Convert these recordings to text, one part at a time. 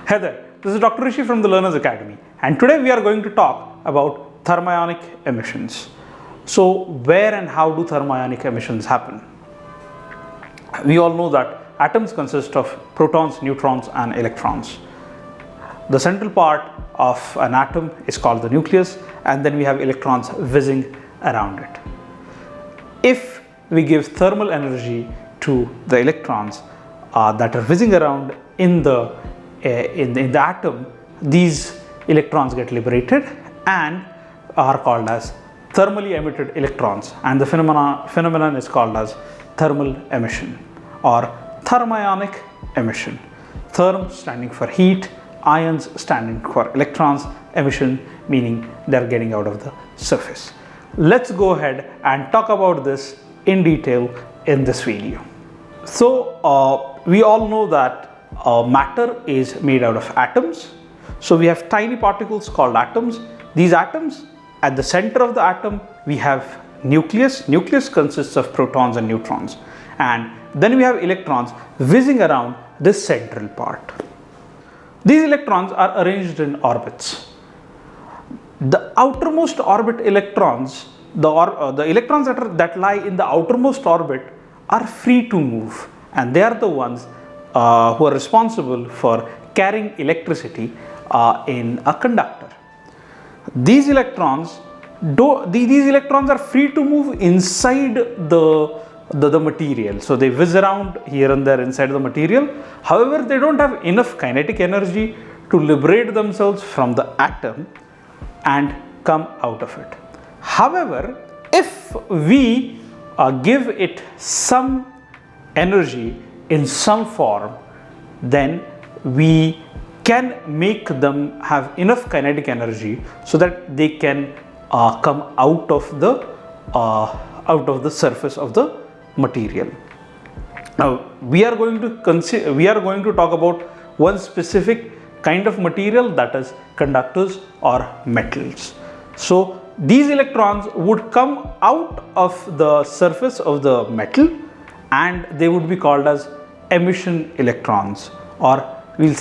Hey there, this is Dr. Rishi from the Learners Academy, and today we are going to talk about thermionic emissions. So, where and how do thermionic emissions happen? We all know that atoms consist of protons, neutrons, and electrons. The central part of an atom is called the nucleus, and then we have electrons whizzing around it. If we give thermal energy to the electrons that are whizzing around in the atom, these electrons get liberated and are called as thermally emitted electrons, and the phenomenon is called as thermal emission or thermionic emission. Therm standing for heat, ions standing for electrons, emission meaning they are getting out of the surface. Let's go ahead and talk about this in detail in this video. So we all know that matter is made out of atoms. So we have tiny particles called atoms. These atoms, at the center of the atom we have nucleus. Nucleus consists of protons and neutrons, and then we have electrons whizzing around this central part. These electrons are arranged in orbits. The outermost orbit electrons, the electrons that lie in the outermost orbit are free to move, and they are the ones who are responsible for carrying electricity in a conductor. These electrons are free to move inside the material, so they whiz around here and there inside the material. However, they don't have enough kinetic energy to liberate themselves from the atom and come out of it. However, if we give it some energy in some form, then we can make them have enough kinetic energy so that they can come out of the surface of the material. Now we are going to talk about one specific kind of material, that is conductors or metals. So these electrons would come out of the surface of the metal and they would be called as emission electrons, or we'll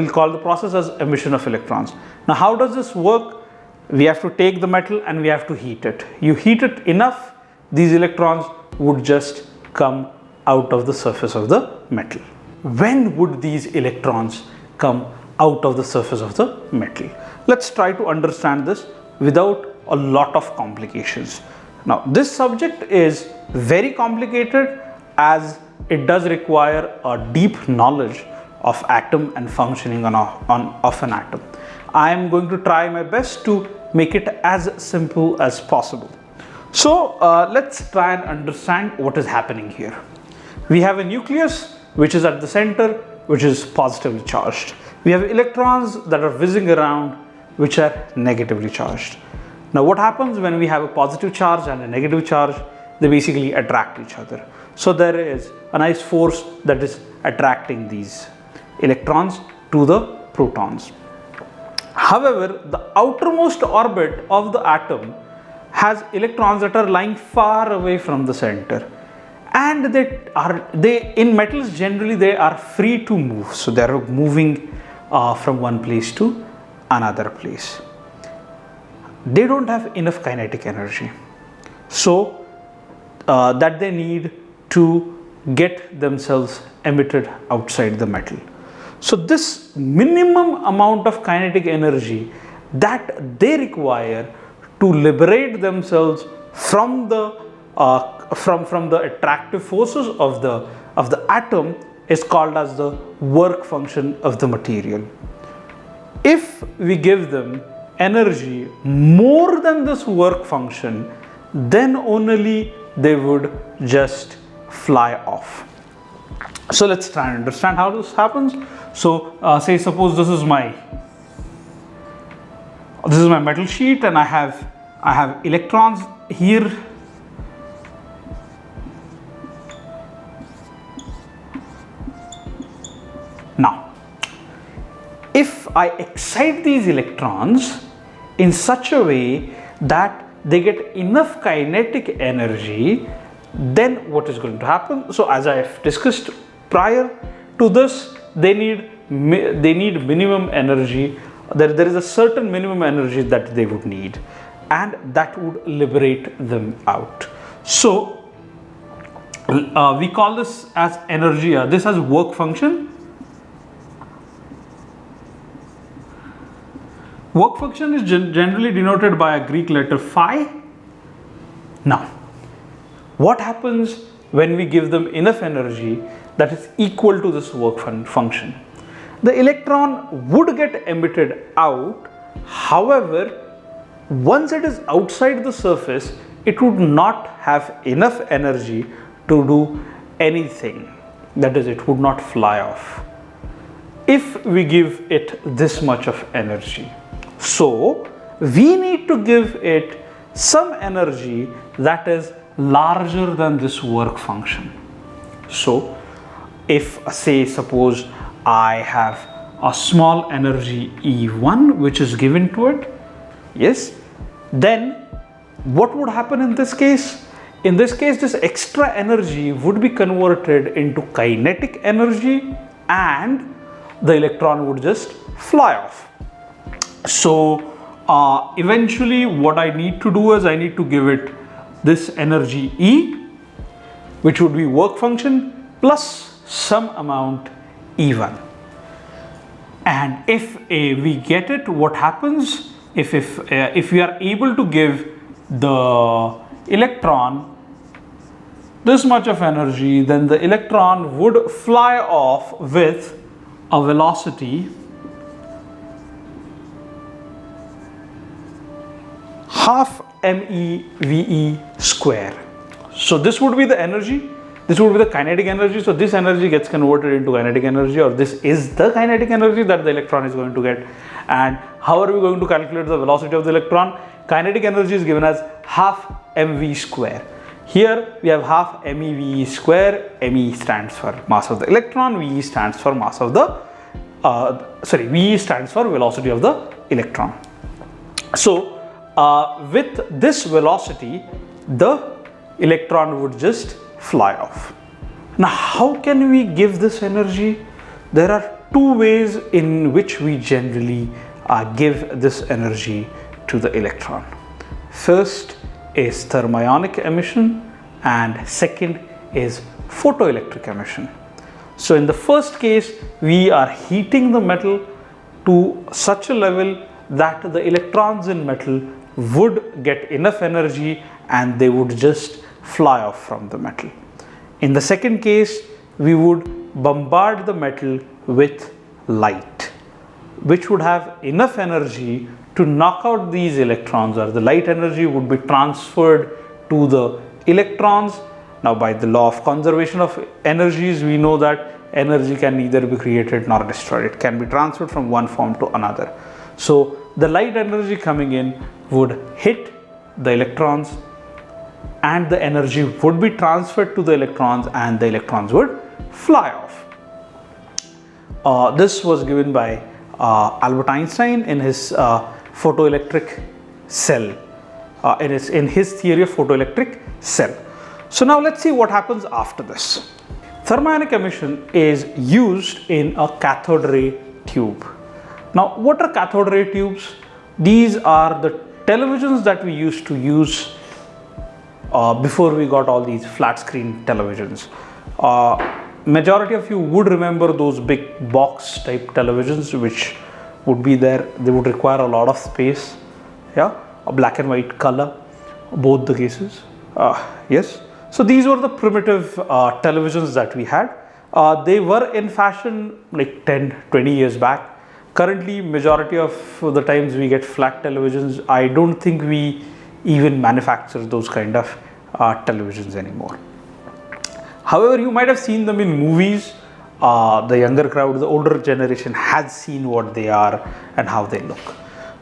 call the process as emission of electrons. Now how does this work? We have to take the metal and we have to heat it. You heat it enough, these electrons would just come out of the surface of the metal. When would these electrons come out of the surface of the metal? Let's try to understand this without a lot of complications. Now this subject is very complicated as it does require a deep knowledge of atom and functioning of an atom. I am going to try my best to make it as simple as possible. So let's try and understand what is happening here. We have a nucleus which is at the center, which is positively charged. We have electrons that are whizzing around, which are negatively charged. Now what happens when we have a positive charge and a negative charge? They basically attract each other. So there is a nice force that is attracting these electrons to the protons. However, the outermost orbit of the atom has electrons that are lying far away from the center, and in metals generally they are free to move, so they are moving from one place to another place. They don't have enough kinetic energy, so that they need to get themselves emitted outside the metal. So this minimum amount of kinetic energy that they require to liberate themselves from the attractive forces of the atom is called as the work function of the material. If we give them energy more than this work function, then only they would just fly off. So let's try and understand how this happens. So suppose this is my metal sheet and I have electrons here. Now if I excite these electrons in such a way that they get enough kinetic energy, then what is going to happen? So as I have discussed prior to this, they need they need minimum energy. There is a certain minimum energy that they would need, and that would liberate them out. So we call this as energy. This has work function. Work function is generally denoted by a Greek letter phi. Now, what happens when we give them enough energy that is equal to this work function? The electron would get emitted out. However, once it is outside the surface, it would not have enough energy to do anything. That is, it would not fly off if we give it this much of energy. So we need to give it some energy that is larger than this work function. So if, suppose I have a small energy E1 which is given to it, yes, then what would happen in this case? In this case, this extra energy would be converted into kinetic energy and the electron would just fly off. So eventually what I need to do is I need to give it this energy E, which would be work function plus some amount E1. And if we get it, what happens? If we are able to give the electron this much of energy, then the electron would fly off with a velocity half MeVe square. So this would be the energy, this would be the kinetic energy. So this energy gets converted into kinetic energy, or this is the kinetic energy that the electron is going to get. And how are we going to calculate the velocity of the electron? Kinetic energy is given as half mv square. Here we have half MeVe square. Me stands for mass of the electron, Ve stands for mass of the Ve stands for velocity of the electron. So with this velocity, the electron would just fly off. Now, how can we give this energy? There are two ways in which we generally give this energy to the electron. First is thermionic emission and second is photoelectric emission. So in the first case, we are heating the metal to such a level that the electrons in metal would get enough energy and they would just fly off from the metal. In the second case, we would bombard the metal with light, which would have enough energy to knock out these electrons, or the light energy would be transferred to the electrons. Now, by the law of conservation of energies, we know that energy can neither be created nor destroyed. It can be transferred from one form to another. So the light energy coming in would hit the electrons and the energy would be transferred to the electrons and the electrons would fly off. This was given by Albert Einstein in his photoelectric cell, in his theory of photoelectric cell. So now let's see what happens after this. Thermionic emission is used in a cathode ray tube. Now, what are cathode ray tubes? These are the televisions that we used to use before we got all these flat screen televisions. Majority of you would remember those big box type televisions which would be there. They would require a lot of space, yeah, a black and white color, both the cases. Yes, so these were the primitive televisions that we had. They were in fashion like 10-20 years back. Currently, majority of the times we get flat televisions. I don't think we even manufacture those kind of televisions anymore. However, you might have seen them in movies. The younger crowd, the older generation has seen what they are and how they look.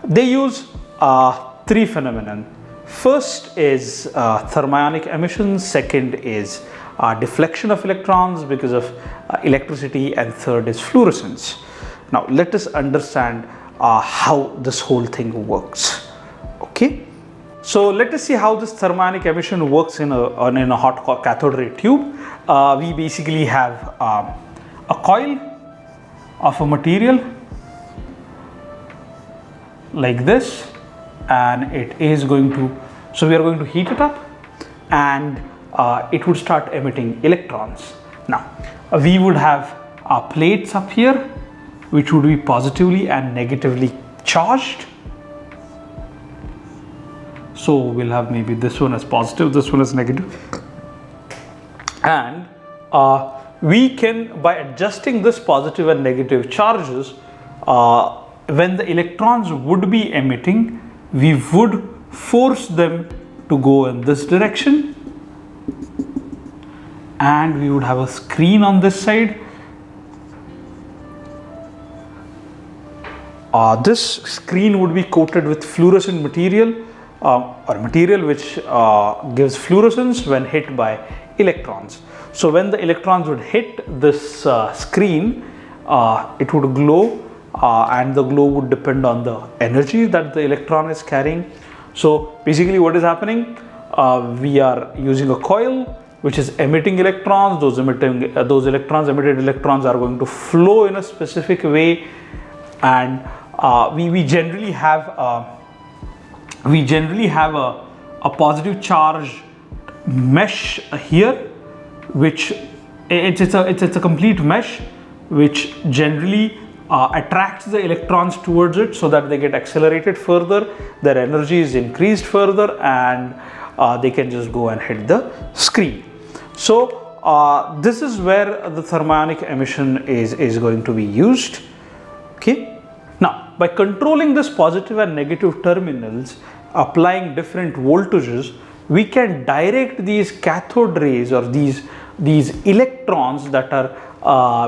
They use three phenomena. First is thermionic emission, second is deflection of electrons because of electricity, and third is fluorescence. Now let us understand how this whole thing works. Okay, so let us see how this thermionic emission works in a hot cathode ray tube. We basically have a coil of a material like this, and it is going to, so we are going to heat it up, and it would start emitting electrons. Now we would have plates up here which would be positively and negatively charged. So we'll have maybe this one as positive, this one as negative, and we can, by adjusting this positive and negative charges, when the electrons would be emitting, we would force them to go in this direction, and we would have a screen on this side. This screen would be coated with fluorescent material, or material which gives fluorescence when hit by electrons. So when the electrons would hit this screen, it would glow, and the glow would depend on the energy that the electron is carrying. So basically what is happening, we are using a coil which is emitting electrons. Those emitted electrons are going to flow in a specific way, and we generally have a positive charge mesh here, which it's a complete mesh which generally attracts the electrons towards it, so that they get accelerated further, their energy is increased further, and they can just go and hit the screen. So this is where the thermionic emission is going to be used. Okay. Now, by controlling this positive and negative terminals, applying different voltages, we can direct these cathode rays, or these electrons that are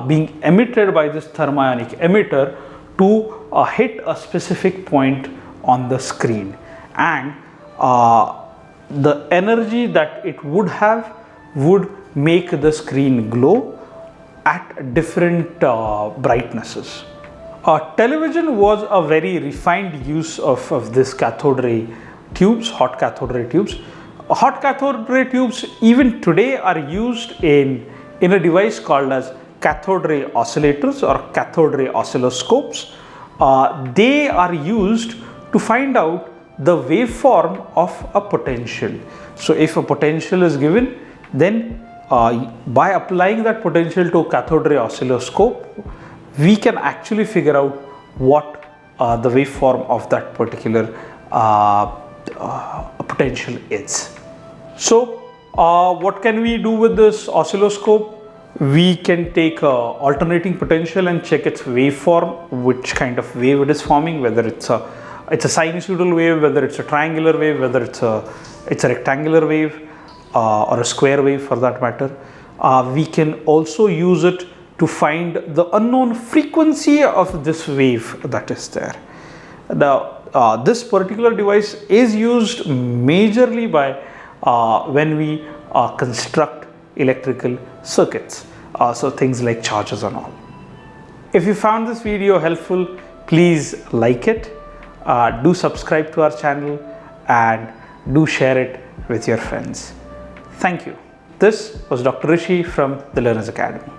being emitted by this thermionic emitter, to hit a specific point on the screen, and the energy that it would have would make the screen glow at different brightnesses. Television was a very refined use of this cathode ray tubes, hot cathode ray tubes. Hot cathode ray tubes even today are used in a device called as cathode ray oscillators or cathode ray oscilloscopes. They are used to find out the waveform of a potential. So if a potential is given, then by applying that potential to a cathode ray oscilloscope, we can actually figure out what the waveform of that particular potential is. So what can we do with this oscilloscope? We can take a alternating potential and check its waveform, which kind of wave it is forming, whether it's a sinusoidal wave, whether it's a triangular wave, whether it's a rectangular wave, or a square wave for that matter. We can also use it to find the unknown frequency of this wave that is there. Now, this particular device is used majorly by when we construct electrical circuits, so things like chargers and all. If you found this video helpful, please like it, do subscribe to our channel, and do share it with your friends. Thank you. This was Dr. Rishi from the Learners Academy.